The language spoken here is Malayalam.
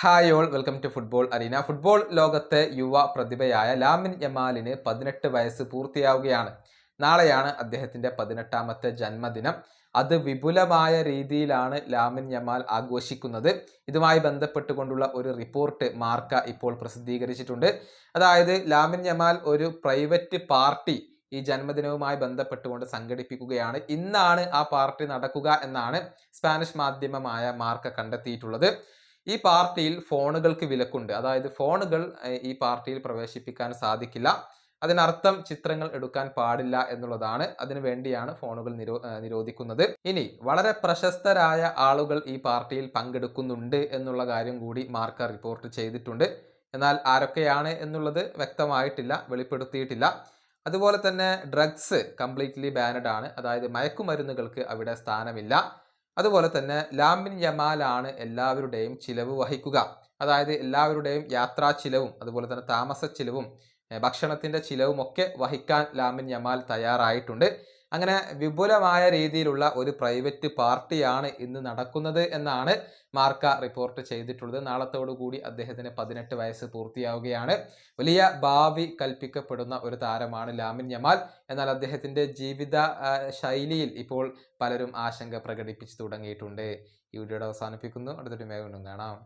Hi all welcome to football arena. Football ലോകത്തെ യുവ പ്രതിഭയായ ലാമിൻ യമാലിന് 18 വയസ്സ് പൂർത്തിയാവുകയാണ്. നാളെയാണ് അദ്ദേഹത്തിൻ്റെ 18ാമത്തെ ജന്മദിനം. അത് വിപുലമായ രീതിയിലാണ് ലാമിൻ യമാൽ ആഘോഷിക്കുന്നത്. ഇതുമായി ബന്ധപ്പെട്ടുകൊണ്ടുള്ള ഒരു റിപ്പോർട്ട് മാർക്ക ഇപ്പോൾ പ്രസിദ്ധീകരിച്ചിട്ടുണ്ട്. അതായത് ലാമിൻ യമാൽ ഒരു പ്രൈവറ്റ് പാർട്ടി ഈ ജന്മദിനവുമായി ബന്ധപ്പെട്ടുകൊണ്ട് സംഘടിപ്പിക്കുകയാണ്. ഇന്നാണ് ആ പാർട്ടി നടക്കുക എന്നാണ് സ്പാനിഷ് മാധ്യമമായ മാർക്ക കണ്ടെത്തിയിട്ടുള്ളത്. ഈ പാർട്ടിയിൽ ഫോണുകൾക്ക് വിലക്കുണ്ട്. അതായത് ഫോണുകൾ ഈ പാർട്ടിയിൽ പ്രവേശിപ്പിക്കാൻ സാധിക്കില്ല. അതിനർത്ഥം ചിത്രങ്ങൾ എടുക്കാൻ പാടില്ല എന്നുള്ളതാണ്. അതിനു വേണ്ടിയാണ് ഫോണുകൾ നിരോധിക്കുന്നത്. ഇനി വളരെ പ്രശസ്തരായ ആളുകൾ ഈ പാർട്ടിയിൽ പങ്കെടുക്കുന്നുണ്ട് എന്നുള്ള കാര്യം കൂടി മാർക്ക റിപ്പോർട്ട് ചെയ്തിട്ടുണ്ട്. എന്നാൽ ആരൊക്കെയാണ് എന്നുള്ളത് വ്യക്തമായിട്ടില്ല, വെളിപ്പെടുത്തിയിട്ടില്ല. അതുപോലെ തന്നെ ഡ്രഗ്സ് കംപ്ലീറ്റ്ലി ബാനഡ് ആണ്. അതായത് മയക്കുമരുന്നുകൾക്ക് അവിടെ സ്ഥാനമില്ല. അതുപോലെ തന്നെ ലാമിൻ യമാലാണ് എല്ലാവരുടെയും ചിലവ് വഹിക്കുക. അതായത് എല്ലാവരുടെയും യാത്രാ ചിലവും അതുപോലെ തന്നെ താമസ ചിലവും ഭക്ഷണത്തിൻ്റെ ചിലവും ഒക്കെ വഹിക്കാൻ ലാമിൻ യമാൽ തയ്യാറായിട്ടുണ്ട്. അങ്ങനെ വിപുലമായ രീതിയിലുള്ള ഒരു പ്രൈവറ്റ് പാർട്ടിയാണ് ഇന്ന് നടക്കുന്നത് എന്നാണ് മാർക്ക റിപ്പോർട്ട് ചെയ്തിട്ടുള്ളത്. നാളത്തോടു കൂടി അദ്ദേഹത്തിന് 18 വയസ്സ് പൂർത്തിയാവുകയാണ്. വലിയ ഭാവി കൽപ്പിക്കപ്പെടുന്ന ഒരു താരമാണ് ലാമിൻ യമാൽ. എന്നാൽ അദ്ദേഹത്തിൻ്റെ ജീവിത ശൈലിയിൽ ഇപ്പോൾ പലരും ആശങ്ക പ്രകടിപ്പിച്ചു തുടങ്ങിയിട്ടുണ്ട്. ഈ വീഡിയോയുടെ അവസാനിപ്പിക്കുന്നു. അടുത്തൊരു വീണ്ടും കാണാം.